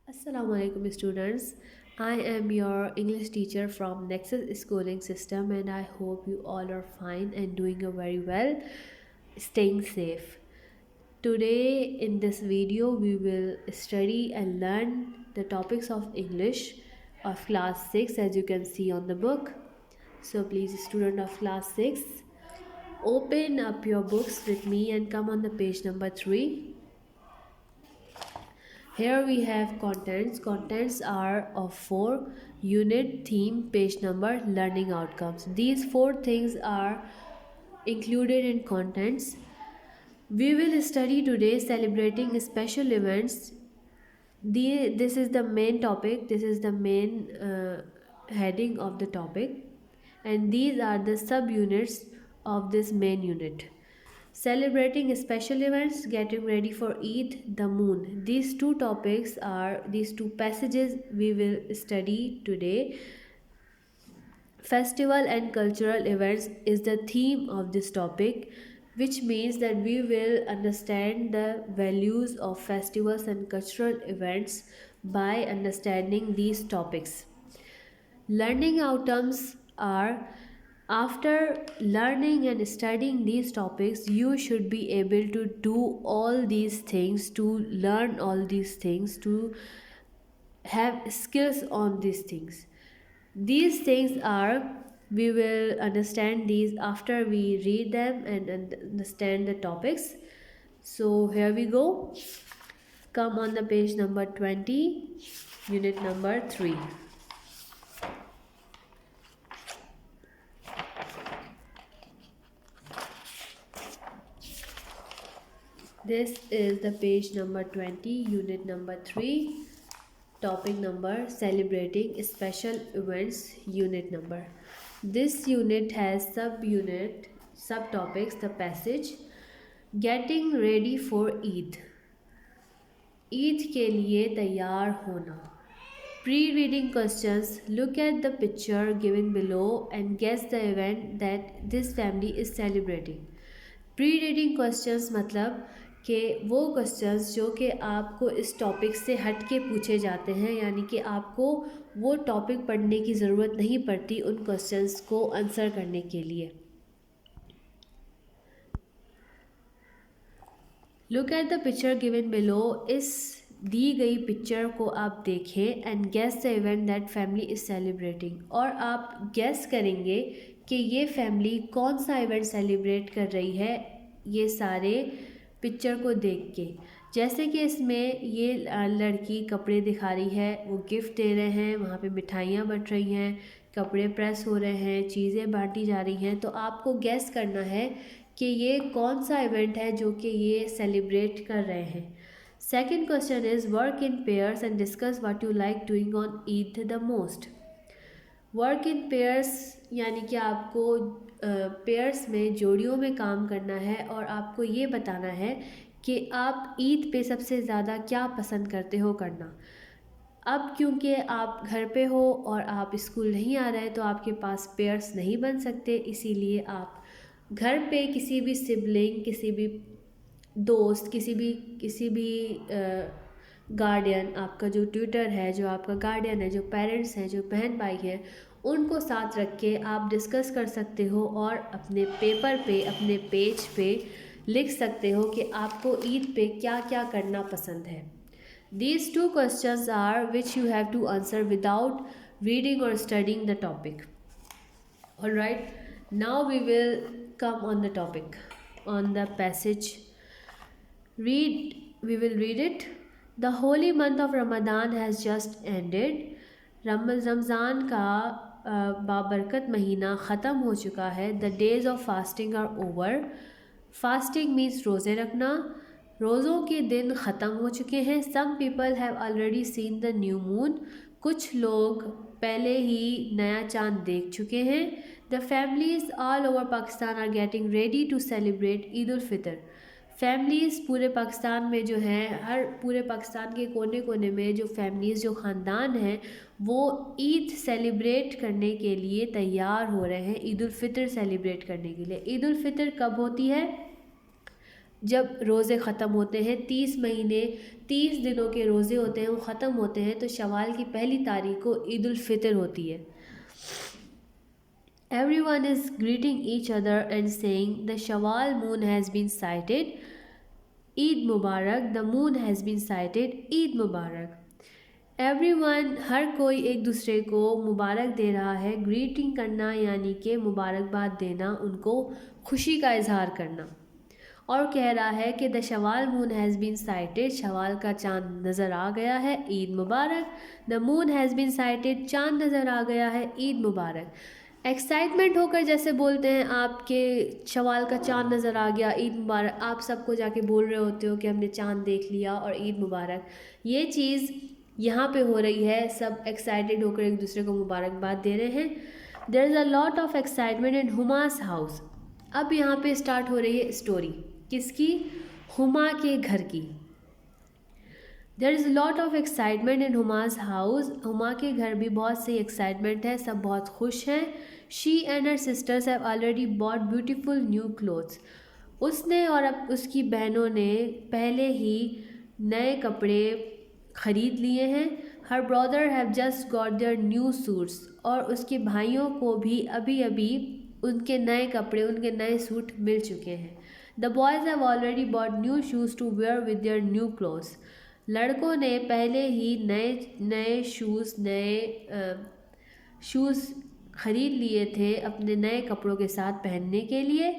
Assalamualaikum students. I am your English teacher from Nexus Schooling System and I hope you all are fine and doing very well, staying safe. Today in this video we will study and learn the topics of English of class 6 as you can see on the book. So please student of class 6, open up your books with me and come on the page number 3. Here we have contents. Contents are of 4: unit, theme, page number, learning outcomes. These 4 things are included in contents. We will study today celebrating special events. This is the main topic. This is the main heading of the topic, and these are the subunits of this main unit. Celebrating special events, getting ready for Eid, the moon. These two passages we will study today. Festival and cultural events is the theme of this topic, which means that we will understand the values of festivals and cultural events by understanding these topics. Learning outcomes are, after learning and studying these topics, you should be able to do all these things, to learn all these things, to have skills on these things. These things are, we will understand these after we read them and understand the topics. So here we go. Come on the page number 20, unit number 3. This is the page number 20, unit number 3, topic number celebrating special events, unit number. This unit has subtopics, the passage getting ready for Eid. Eid के लिए तैयार होना. Pre-reading questions. Look at the picture given below and guess the event that this family is celebrating. Pre-reading questions मतलब कि वो questions जो कि आपको इस टॉपिक से हट के पूछे जाते हैं, यानी कि आपको वो टॉपिक पढ़ने की ज़रूरत नहीं पड़ती उन क्वेश्चंस को आंसर करने के लिए. Look at the picture given below. इस दी गई पिक्चर को आप देखें and guess the event that family is celebrating. और आप गेस करेंगे कि ये फैमिली कौन सा इवेंट सेलिब्रेट कर रही है ये सारे पिक्चर को देख के. जैसे कि इसमें ये लड़की कपड़े दिखा रही है, वो गिफ्ट दे रहे हैं, वहाँ पे मिठाइयाँ बट रही हैं, कपड़े प्रेस हो रहे हैं, चीज़ें बांटी जा रही हैं. तो आपको गैस करना है कि ये कौन सा इवेंट है जो कि ये सेलिब्रेट कर रहे हैं. Second question is work in pairs and discuss what you like doing on Eid the most. Work in pairs यानी कि आपको पेयर्स में, जोड़ियों में काम करना है और आपको ये बताना है कि आप ईद पे सबसे ज़्यादा क्या पसंद करते हो करना. अब क्योंकि आप घर पे हो और आप स्कूल नहीं आ रहे तो आपके पास पेयर्स नहीं बन सकते, इसीलिए आप घर पे किसी भी सिबलिंग, किसी भी दोस्त, किसी भी गार्डियन, आपका जो ट्यूटर है, जो आपका गार्डियन है, जो पेरेंट्स हैं, जो बहन भाई हैं, उनको साथ रख के आप डिस्कस कर सकते हो और अपने पेपर पे, अपने पेज पे लिख सकते हो कि आपको ईद पे क्या क्या करना पसंद है. These two questions are which you have to answer without reading or studying the topic. Alright, now we will come on the topic, on the passage. We will read it. The holy month of Ramadan has just ended. Ramzan का बाबरकत महीना ख़त्म हो चुका है. The days of fasting are over. Fasting means रोज़े रखना. रोज़ों के दिन ख़त्म हो चुके हैं. Some people have already seen the new moon. कुछ लोग पहले ही नया चांद देख चुके हैं. The families all over Pakistan are getting ready to celebrate Eid ul-Fitr. Families पूरे पाकिस्तान में जो हैं, हर पूरे पाकिस्तान के कोने कोने में जो फैमिलीज़, जो ख़ानदान हैं, वो ईद सेलिब्रेट करने के लिए तैयार हो रहे हैं, ईद उल फ़ितर सेलिब्रेट करने के लिए. ईद उल फ़ितर कब होती है? जब रोज़े ख़त्म होते हैं, 30 महीने 30 दिनों के रोज़े होते हैं, वो ख़त्म होते हैं, तो शवाल की पहली तारीख को ईद उल फितर होती है। Everyone is greeting each other and saying the Shawwal moon has been sighted. Eid Mubarak. The moon has been sighted. Eid Mubarak. Everyone, हर कोई एक दूसरे को मुबारक दे रहा है। ग्रीटिंग करना यानी कि मुबारकबाद देना, उनको खुशी का इजहार करना। और कह रहा है कि the Shawwal moon has been sighted, शवाल का चांद नज़र आ गया है, ईद मुबारक। The moon has been sighted, चांद नज़र आ गया है, ईद मुबारक। एक्साइटमेंट होकर जैसे बोलते हैं आपके शवाल का चांद नज़र आ गया, ईद मुबारक, आप सबको जाके बोल रहे होते हो कि हमने चांद देख लिया और ईद मुबारक। ये चीज़ यहाँ पे हो रही है, सब एक्साइटेड होकर एक दूसरे को मुबारकबाद दे रहे हैं। There is a lot of excitement in Huma's house. अब यहाँ पे स्टार्ट हो रही है स्टोरी, किसकी? हुमा के घर की। There is lot of excitement in Huma's house. Huma के घर भी बहुत सी एक्साइटमेंट है, सब बहुत खुश हैं। She and her sisters have already bought beautiful new clothes. उसने और अब उसकी बहनों ने पहले ही नए कपड़े ख़रीद लिए हैं। Her brother have just got their new suits. और उसके भाइयों को भी अभी अभी उनके नए कपड़े, उनके नए सूट मिल चुके हैं। The boys have already bought new shoes to wear with their new clothes. लड़कों ने पहले ही नए शूज़ ख़रीद लिए थे अपने नए कपड़ों के साथ पहनने के लिए।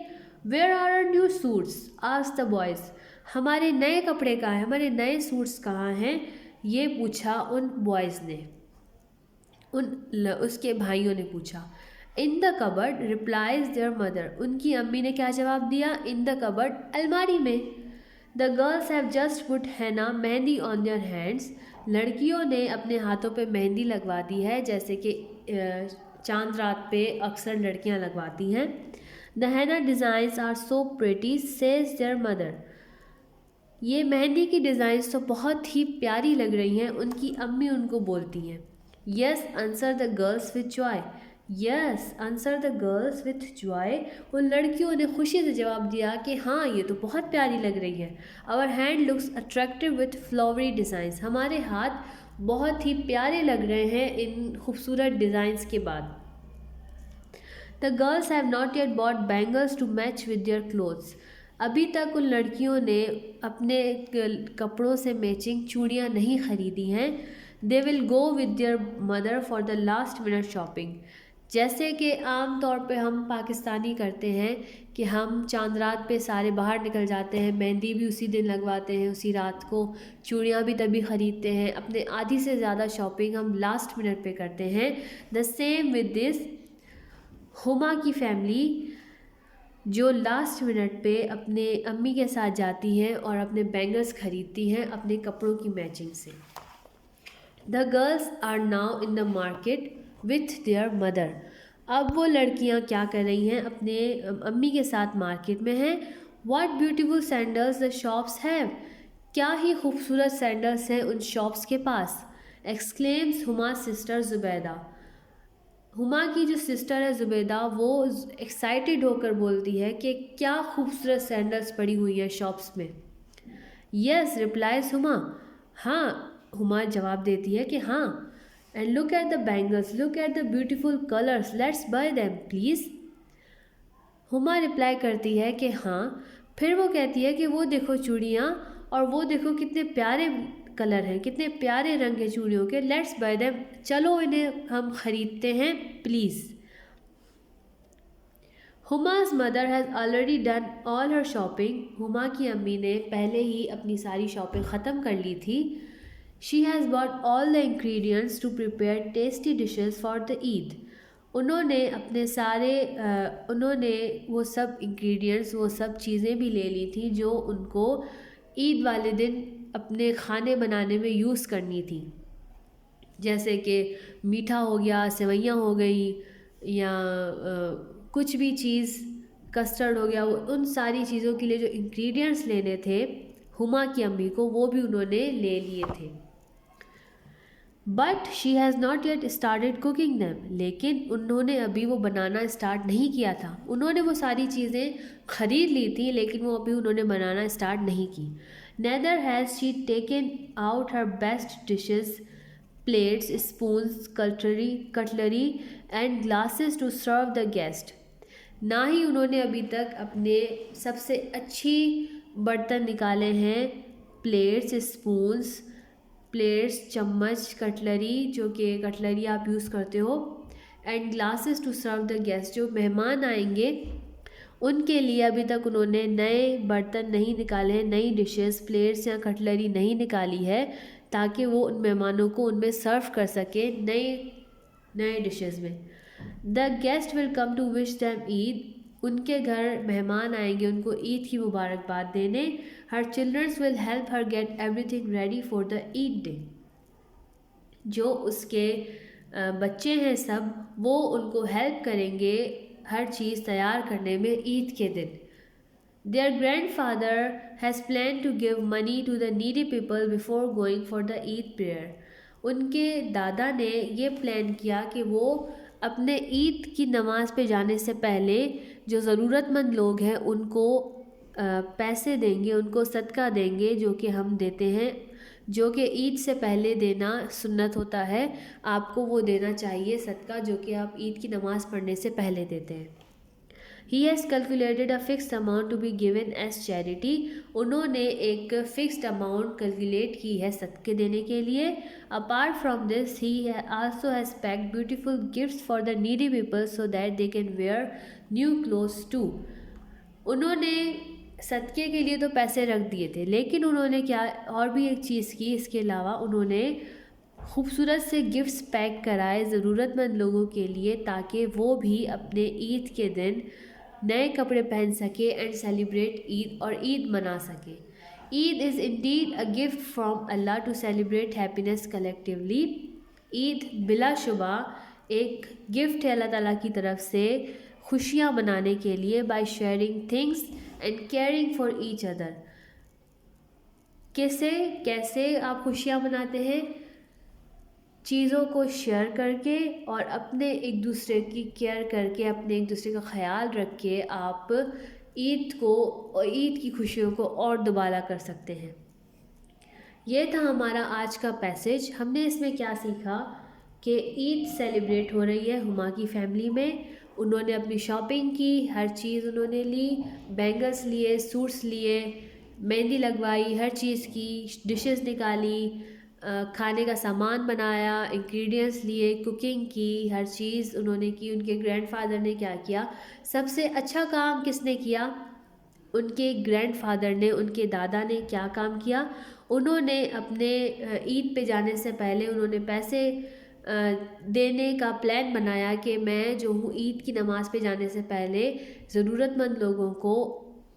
Where are our new suits asked the boys. हमारे नए कपड़े कहाँ हैं, हमारे नए सूट्स कहाँ हैं, ये पूछा उन बॉयज़ ने, उसके भाइयों ने पूछा। In the cupboard replies there mother. उनकी अम्मी ने क्या जवाब दिया? इन द कबर्ड, अलमारी में। The girls have just put हैना मेहंदी ऑन देयर हैंड्स। लड़कियों ने अपने हाथों पे मेहंदी लगवा दी है, जैसे कि चांद रात पे अक्सर लड़कियां लगवाती हैं। The henna designs are so pretty says their mother. ये मेहंदी की डिज़ाइंस तो बहुत ही प्यारी लग रही हैं, उनकी अम्मी उनको बोलती हैं। Yes answer the girls with Joy. Yes answer the girls with Joy. उन लड़कियों ने खुशी से जवाब दिया कि हाँ, ये तो बहुत प्यारी लग रही है। Our hand looks attractive with flowery designs. हमारे हाथ बहुत ही प्यारे लग रहे हैं इन खूबसूरत डिज़ाइंस के बाद। The girls have not yet bought bangles to match with their clothes. अभी तक उन लड़कियों ने अपने कपड़ों से मैचिंग चूड़ियाँ नहीं खरीदी हैं। They will go with their mother for the last minute shopping. जैसे कि आम तौर पे हम पाकिस्तानी करते हैं कि हम चांद रात पे सारे बाहर निकल जाते हैं, मेहंदी भी उसी दिन लगवाते हैं, उसी रात को चूड़ियाँ भी तभी ख़रीदते हैं, अपने आधी से ज़्यादा शॉपिंग हम लास्ट मिनट पे करते हैं। The same with this, Huma की फैमिली जो लास्ट मिनट पे अपने अम्मी के साथ जाती हैं और अपने बैंगल्स ख़रीदती हैं अपने कपड़ों की मैचिंग से। The girls are now in the market with their mother. अब वो लड़कियां क्या कर रही हैं? अपने अम्मी के साथ मार्केट में हैं। What beautiful sandals the shops have. क्या ही खूबसूरत सैंडल्स हैं उन शॉप्स के पास। Exclaims Huma sister Zubaida. हुमा की जो सिस्टर है ज़ुबैदा, वो एक्साइटेड होकर बोलती है कि क्या खूबसूरत सैंडल्स पड़ी हुई है शॉप्स में। Yes replies Huma. हाँ, हुमा जवाब देती है कि हाँ। And look at the bangles, look at the beautiful colours, let's buy them please. Huma reply करती है कि हाँ। फिर वो कहती है कि वो देखो चूड़ियाँ, और वो देखो कितने प्यारे कलर हैं, कितने प्यारे रंग हैं चूड़ियों के, लेट्स बाय देम, चलो इन्हें हम ख़रीदते हैं please. Huma's mother has already done all her shopping. Huma की अम्मी ने पहले ही अपनी सारी शॉपिंग ख़त्म कर ली थी। She has bought all the ingredients to prepare tasty dishes for the Eid. उन्होंने वो सब इंग्रेडिएंट्स, वो सब चीज़ें भी ले ली थी जो उनको ईद वाले दिन अपने खाने बनाने में यूज़ करनी थी, जैसे कि मीठा हो गया, सेवइयाँ हो गई, या कुछ भी चीज़, कस्टर्ड हो गया। उन सारी चीज़ों के लिए जो इंग्रेडिएंट्स लेने थे हुमा की अम्मी को, वो भी उन्होंने ले लिए थे। But she has not yet started cooking them, लेकिन उन्होंने अभी वो बनाना स्टार्ट नहीं किया था। उन्होंने वो सारी चीज़ें खरीद ली थी लेकिन वो अभी उन्होंने बनाना स्टार्ट नहीं की। Neither has she taken out her best dishes, plates, spoons, cutlery and glasses to serve the guest. ना ही उन्होंने अभी तक अपने सबसे अच्छी बर्तन निकाले हैं, प्लेट्स, स्पून्स, प्लेट्स, चम्मच, कटलरी, जो कि कटलरी आप यूज़ करते हो, and glasses to serve the guest, जो मेहमान आएंगे उनके लिए अभी तक उन्होंने नए बर्तन नहीं निकाले हैं, नई डिशेस, प्लेट्स या कटलरी नहीं निकाली है ताकि वो उन मेहमानों को उनमें सर्व कर सके नए नए डिशेस में। The guest will come to wish them Eid, उनके घर मेहमान आएंगे उनको ईद की मुबारकबाद देने। Her childrens will help her get everything ready for the Eid day, जो उसके बच्चे हैं सब, वो उनको हेल्प करेंगे हर चीज़ तैयार करने में ईद के दिन। Their grandfather has planned to give money to the needy people before going for the Eid prayer. उनके दादा ने ये प्लान किया कि वो अपने ईद की नमाज़ पे जाने से पहले जो ज़रूरतमंद लोग हैं उनको पैसे देंगे, उनको सदका देंगे, जो कि हम देते हैं, जो कि ईद से पहले देना सुन्नत होता है। आपको वो देना चाहिए सदका, जो कि आप ईद की नमाज़ पढ़ने से पहले देते हैं। He has calculated a fixed amount to be given as charity. उन्होंने एक फिक्स्ड अमाउंट कैलकुलेट की है सदके देने के लिए। Apart from this, he also has packed beautiful gifts for the needy people so that they can wear new clothes too. उन्होंने सदके के लिए तो पैसे रख दिए थे, लेकिन उन्होंने क्या और भी एक चीज़ की, इसके अलावा उन्होंने खूबसूरत से गिफ्ट्स पैक कराए ज़रूरतमंद लोगों के लिए ताकि वो भी अपने ईद के दिन नए कपड़े पहन सके एंड सेलिब्रेट ईद और ईद मना सके। Eid is indeed a gift from Allah to celebrate happiness collectively. Eid बिलाशुबा एक गिफ्ट है अल्लाह ताला की तरफ से खुशियाँ मनाने के लिए, by sharing things and caring for each other. कैसे आप खुशियाँ मनाते हैं? चीज़ों को शेयर करके और अपने एक दूसरे की केयर करके, अपने एक दूसरे का ख्याल रख के आप ईद को और ईद की खुशियों को और दोबारा कर सकते हैं। ये था हमारा आज का पैसेज। हमने इसमें क्या सीखा कि ईद सेलिब्रेट हो रही है हुमा की फैमिली में। उन्होंने अपनी शॉपिंग की, हर चीज़ उन्होंने ली, बैंगल्स लिए, सूट्स लिए, मेहंदी लगवाई, हर चीज़ की, डिशेस निकाली, खाने का सामान बनाया, इंग्रेडिएंट्स लिए, कुकिंग की, हर चीज़ उन्होंने की। उनके ग्रैंडफादर ने क्या किया? सबसे अच्छा काम किसने किया? उनके ग्रैंडफादर ने, उनके दादा ने क्या काम किया? उन्होंने अपने ईद पे जाने से पहले उन्होंने पैसे देने का प्लान बनाया कि मैं जो हूँ ईद की नमाज़ पे जाने से पहले ज़रूरतमंद लोगों को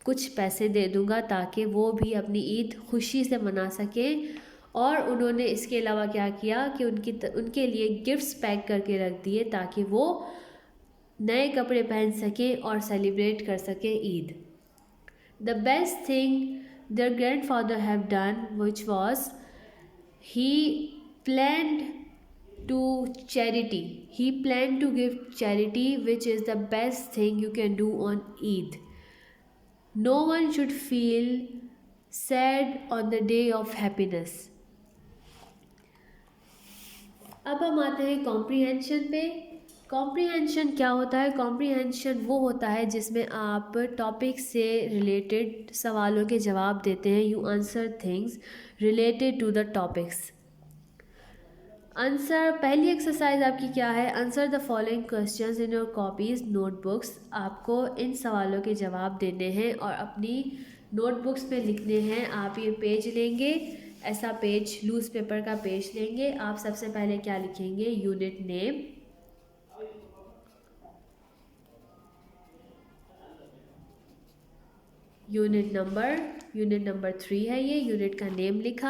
कुछ पैसे दे दूँगा ताकि वो भी अपनी ईद खुशी से मना सकें। और उन्होंने इसके अलावा क्या किया कि उनके लिए गिफ्ट्स पैक करके रख दिए ताकि वो नए कपड़े पहन सकें और सेलिब्रेट कर सकें Eid. The best thing their grandfather have done, which was he planned to charity. He planned to give charity, which is the best thing you can do on Eid. No one should feel sad on the day of happiness. अब हम आते हैं comprehension पे। Comprehension क्या होता है? Comprehension वो होता है जिसमें आप टॉपिक से रिलेटेड सवालों के जवाब देते हैं। You answer things related to the topics. Answer, पहली एक्सरसाइज आपकी क्या है? Answer the following questions in your copies, notebooks. आपको इन सवालों के जवाब देने हैं और अपनी नोटबुक्स में लिखने हैं। आप ये पेज लेंगे, ऐसा पेज, लूज़ पेपर का पेज लेंगे। आप सबसे पहले क्या लिखेंगे? यूनिट नेम, यूनिट नंबर 3 है ये। यूनिट का नेम लिखा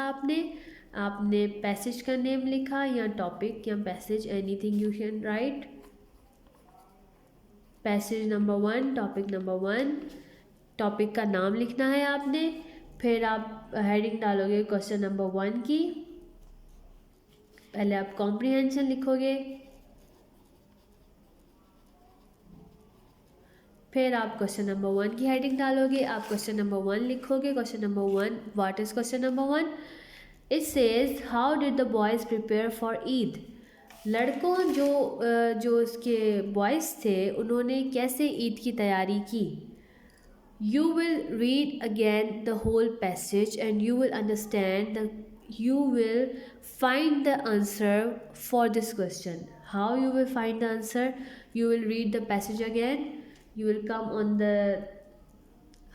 आपने पैसेज का नेम लिखा, या टॉपिक या passage, anything you can write. Passage number 1, topic number 1, topic का नाम लिखना है आपने। फिर आप हेडिंग डालोगे क्वेश्चन नंबर 1 की, पहले आप कॉम्प्रिहेंशन लिखोगे, फिर आप क्वेश्चन नंबर 1 की हेडिंग डालोगे, आप क्वेश्चन नंबर 1 लिखोगे। Question number 1, what is question number 1? It says how did the boys prepare for Eid. लड़कों जो उसके बॉयज़ थे उन्होंने कैसे ईद की तैयारी की। You will read again the whole passage and you will understand you will find the answer for this question. How you will find the answer? You will read the passage again. You will come on the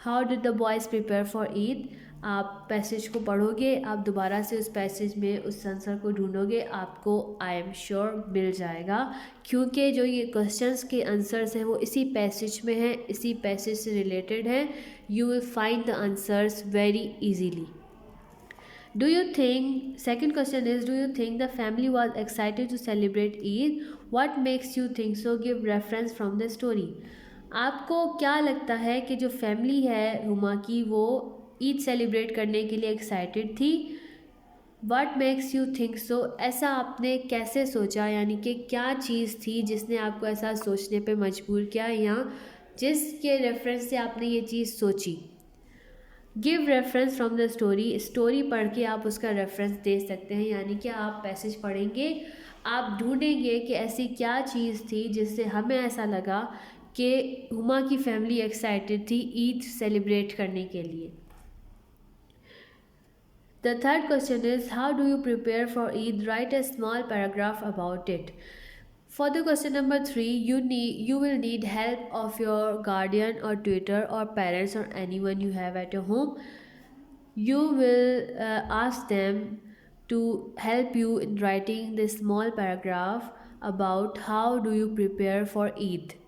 how did the boys prepare for Eid. आप passage को पढ़ोगे, आप दोबारा से उस passage में उस answer को ढूंढोगे, आपको आई एम श्योर मिल जाएगा, क्योंकि जो ये क्वेश्चंस के आंसर्स हैं वो इसी पैसेज में हैं, इसी पैसेज से रिलेटेड हैं। You will find the answers very easily. Do you think, second question is, do you think the family was excited to celebrate Eid? What makes you think so? Give reference from the story. आपको क्या लगता है कि जो family है हुमा की वो Eid celebrate करने के लिए एक्साइटेड थी? What makes you think so? ऐसा आपने कैसे सोचा, यानी कि क्या चीज़ थी जिसने आपको ऐसा सोचने पे मजबूर किया या जिसके रेफरेंस से आपने ये चीज़ सोची? Give reference from the story. Story पढ़ के आप उसका रेफरेंस दे सकते हैं, यानी कि आप पैसेज पढ़ेंगे, आप ढूंढेंगे कि ऐसी क्या चीज़ थी जिससे हमें ऐसा लगा कि हुमा की फैमिली एक्साइटेड थी ईद सेलिब्रेट करने के लिए। The third question is how do you prepare for Eid? Right a small paragraph about it. For the question number 3, you will need help of your guardian or tutor or parents or anyone you have at your home. You will ask them to help you in writing this small paragraph about how do you prepare for Eid.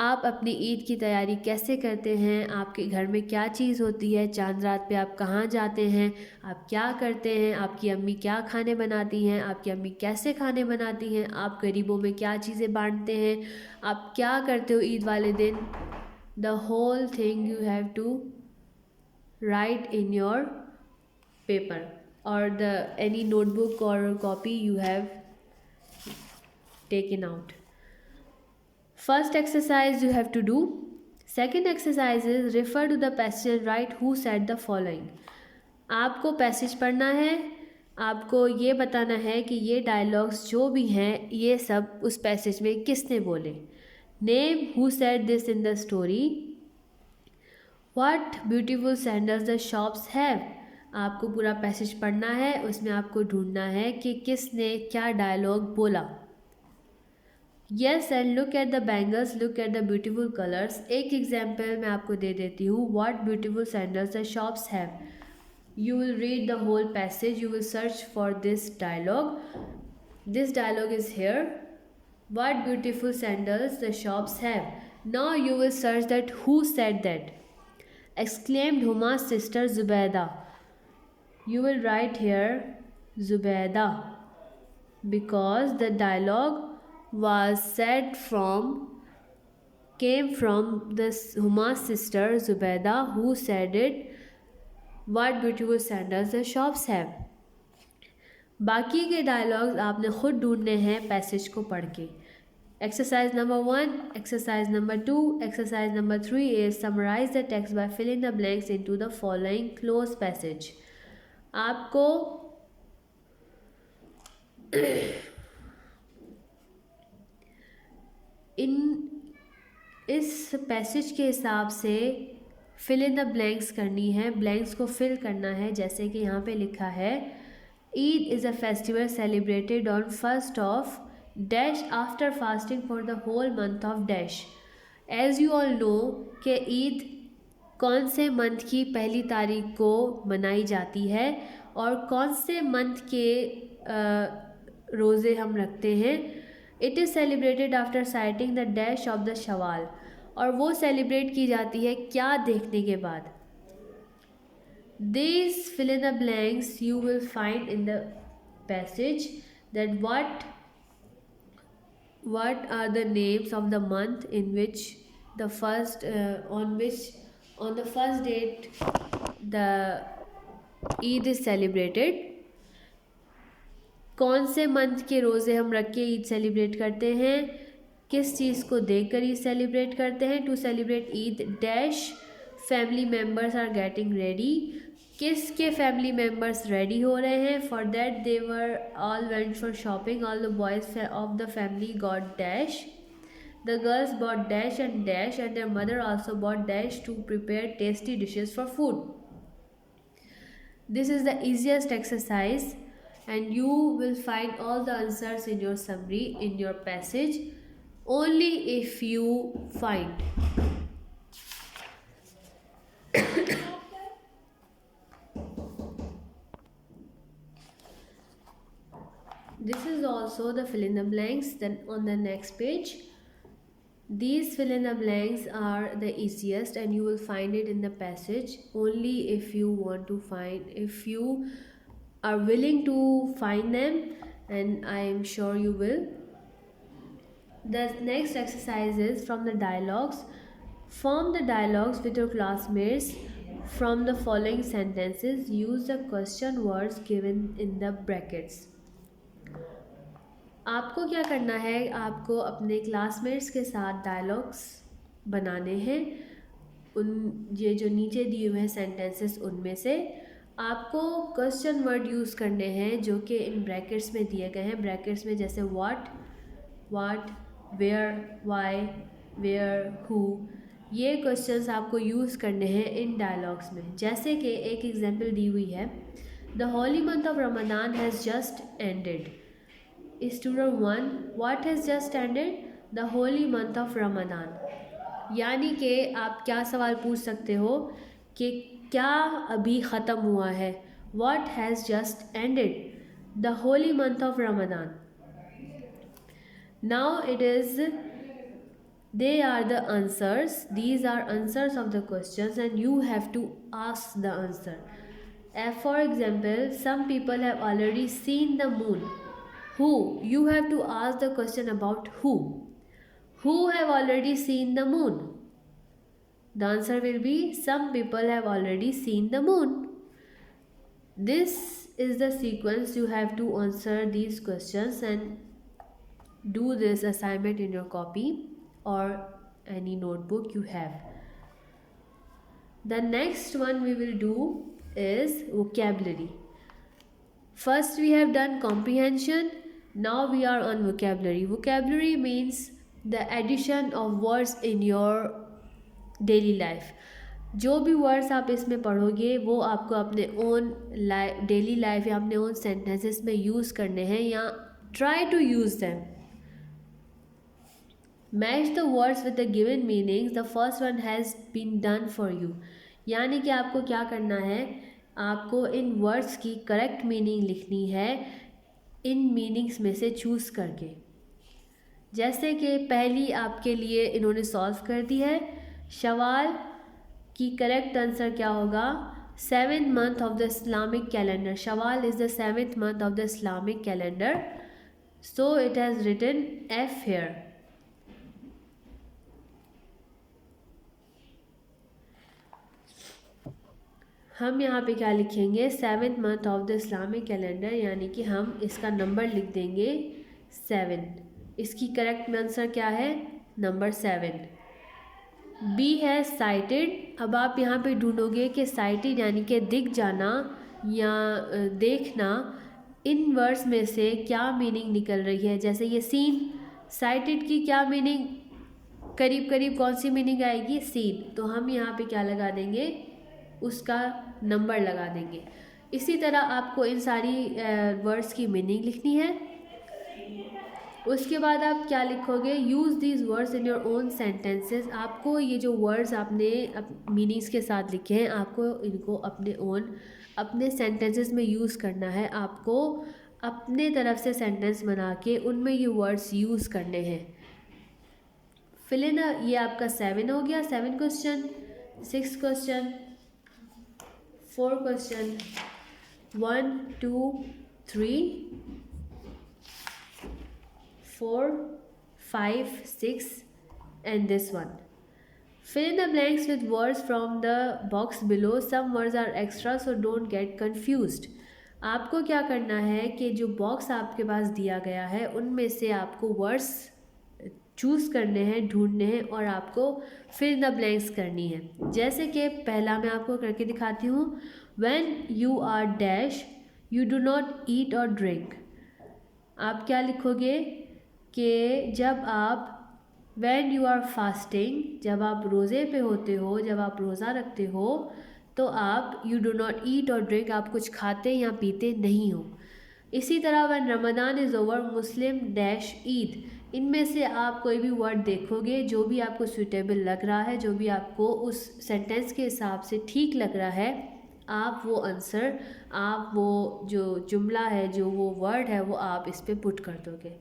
आप अपनी ईद की तैयारी कैसे करते हैं, आपके घर में क्या चीज़ होती है, चांद रात पे आप कहाँ जाते हैं, आप क्या करते हैं, आपकी अम्मी क्या खाने बनाती हैं, आपकी अम्मी कैसे खाने बनाती हैं, आप गरीबों में क्या चीज़ें बांटते हैं, आप क्या करते हो ईद वाले दिन। The whole thing you have to write in your paper और द एनी नोटबुक और copy you have taken out. First exercise you have to do. Second exercise is refer to the passage and write who said the following. आपको passage पढ़ना है, आपको ये बताना है कि ये डायलॉग्स जो भी हैं ये सब उस पैसेज में किसने बोले. Name who said this in the story. What beautiful sandals the shops have. आपको पूरा पैसेज पढ़ना है, उसमें आपको ढूंढना है कि किसने क्या डायलॉग बोला. Yes, and look at the bangles, look at the beautiful colors. एक एग्जाम्पल मैं आपको दे देती हूँ. What beautiful sandals the shops have. You will read the whole passage. You will search for this dialogue. This dialogue is here. What beautiful sandals the shops have. Now you will search that who said that. Exclaimed Huma's sister Zubaida. You will write here Zubaida because the dialogue was said came from this Huma's sister Zubaida who said it. What beautiful sandals the shops have. बाकी के dialogues आपने खुद ढूंढने हैं passage को पढ़ के. Exercise number 1, exercise number 2, exercise number 3 is summarize the text by filling the blanks into the following close passage. आपको इस पैसेज के हिसाब से फिल इन द ब्लैंक्स करनी है, ब्लैंक्स को फिल करना है. जैसे कि यहाँ पे लिखा है Eid is a festival celebrated on 1st of dash after fasting for the whole month of dash. As you all know कि ईद कौन से मंथ की पहली तारीख को मनाई जाती है और कौन से मंथ के रोज़े हम रखते हैं. It is celebrated after sighting the dash of the Shawwal. और वो सेलिब्रेट की जाती है क्या देखने के बाद. This fill in the blanks you will find in the passage that what are the names of the month in which the first on the first date the Eid is celebrated. कौन से month के रोज़े हम रख के Eid celebrate करते हैं, किस चीज़ को देखकर ईद सेलिब्रेट करते हैं। To celebrate Eid dash family members are getting ready, किसके फैमिली मेम्बर्स रेडी हो रहे हैं। For that they were all went for shopping, all the boys of the family got dash, the girls bought dash and their mother also bought dash to prepare tasty dishes for food. This is the easiest exercise and you will find all the answers in your summary in your passage only if you find. This is also the fill in the blanks. Then on the next page, these fill in the blanks are the easiest and you will find it in the passage only if you want to find, if you are willing to find them, and I am sure you will. The next exercise is from the dialogues. Form the dialogues with your classmates from the following sentences. Use the question words given in the brackets. आपको क्या करना है, आपको अपने classmates के साथ dialogues बनाने हैं। उन ये जो नीचे दिए हुए हैं सेंटेंसेस, उनमें से आपको क्वेश्चन वर्ड यूज़ करने हैं जो कि इन ब्रैकेट्स में दिए गए हैं। ब्रैकेट्स में जैसे what, where, why, where, who, ये क्वेश्चंस आपको यूज़ करने हैं इन डायलॉग्स में। जैसे कि एक एग्जांपल दी हुई है, the Holi month of Ramzan has just ended. Student 1, what has just ended? The holy month of Ramadan। यानी कि आप क्या सवाल पूछ सकते हो कि क्या अभी ख़त्म हुआ है। What has just ended? The holy month of Ramadan। Now it is, they are the answers, these are answers of the questions and you have to ask the answer. For example, some people have already seen the moon. Who? You have to ask the question about who. Who have already seen the moon? The answer will be some people have already seen the moon. This is the sequence you have to answer these questions and do this assignment in your copy or any notebook you have. The next one we will do is vocabulary. First we have done comprehension. Now we are on vocabulary. Vocabulary means the addition of words in your daily life. जो भी words आप इसमें पढ़ोगे वो आपको अपने own daily life या अपने ओन सेंटेंसेस में यूज़ करने हैं या try to use them. Match the words with the given meanings, the first one has been done for you. यानी कि आपको क्या करना है, आपको इन वर्ड्स की करेक्ट मीनिंग लिखनी है इन मीनिंग्स में से चूज़ करके। जैसे कि पहली आपके लिए इन्होंने सॉल्व कर दी है। शवाल की करेक्ट आंसर क्या होगा? 7th month of the Islamic calendar. Shawwal is the 7th month of the Islamic calendar. So it has written F here. हम यहाँ पे क्या लिखेंगे? 7th month of the Islamic calendar, यानी कि हम इसका नंबर लिख देंगे 7। इसकी करेक्ट आंसर क्या है? नंबर 7। बी है साइटेड। अब आप यहाँ पे ढूंढोगे कि साइटेड यानी कि दिख जाना या देखना, इन वर्ड्स में से क्या मीनिंग निकल रही है। जैसे ये सीन, साइटेड की क्या मीनिंग, करीब करीब कौन सी मीनिंग आएगी? सीन। तो हम यहाँ पे क्या लगा देंगे? उसका नंबर लगा देंगे। इसी तरह आपको इन सारी वर्ड्स की मीनिंग लिखनी है। उसके बाद आप क्या लिखोगे? Use these words in your own sentences. आपको ये जो वर्ड्स आपने मीनिंग्स के साथ लिखे हैं, आपको इनको अपने सेंटेंसेस में यूज़ करना है। आपको अपने तरफ से सेंटेंस बना के उनमें ये वर्ड्स यूज़ करने हैं। फिल इन, ये आपका 7 हो गया। 7 question, 6 question, 4 question, 1 2 3 4 5 6 and this one. Fill in the blanks with words from the box below. Some words are extra, so don't get confused. आपको क्या करना है कि जो बॉक्स आपके पास दिया गया है उनमें से आपको वर्ड्स चूज़ करने हैं, ढूंढने हैं और आपको फिल द ब्लैंक्स करनी है। जैसे कि पहला मैं आपको करके दिखाती हूँ। When you are dash you do not eat और ड्रिंक। आप क्या लिखोगे कि जब आप व्हेन यू आर फास्टिंग, जब आप रोज़े पे होते हो, जब आप रोज़ा रखते हो, तो आप यू डू नॉट ईट और ड्रिंक, आप कुछ खाते या पीते नहीं हो। इसी तरह when Ramzan is over Muslim dash Eid, इनमें से आप कोई भी वर्ड देखोगे जो भी आपको सूटेबल लग रहा है, जो भी आपको उस सेंटेंस के हिसाब से ठीक लग रहा है, आप वो आंसर, आप वो जो जुमला है, जो वो वर्ड है, वो आप इस पर पुट कर दोगे।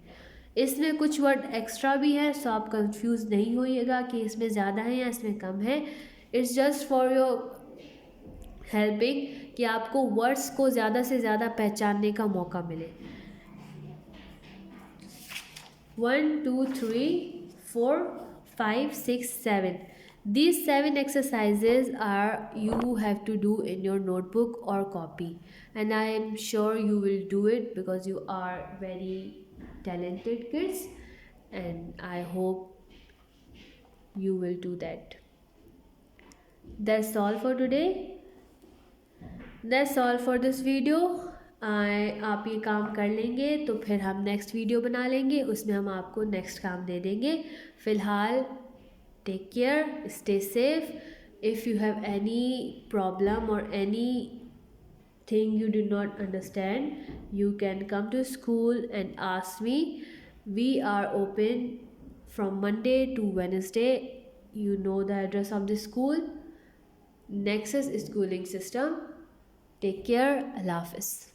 इसमें कुछ वर्ड एक्स्ट्रा भी है, सो आप कंफ्यूज नहीं होइएगा कि इसमें ज़्यादा है या इसमें कम है। It's just for your helping कि आपको वर्ड्स को ज़्यादा से ज़्यादा पहचानने का मौका मिले। 1 2 3 4 5 6 7, these 7 exercises are you have to do in your notebook or copy, and I am sure you will do it because you are very talented kids, and I hope you will do that. That's all for today. That's all for this video. आप ये काम कर लेंगे तो फिर हम next video बना लेंगे, उसमें हम आपको नेक्स्ट काम दे देंगे। फ़िलहाल take care, stay safe. If you have any problem और any thing you do not understand, you can come to school and ask me. We are open from Monday to Wednesday. You know the address of the school, Nexus Schooling System. Take care. Allah Hafiz.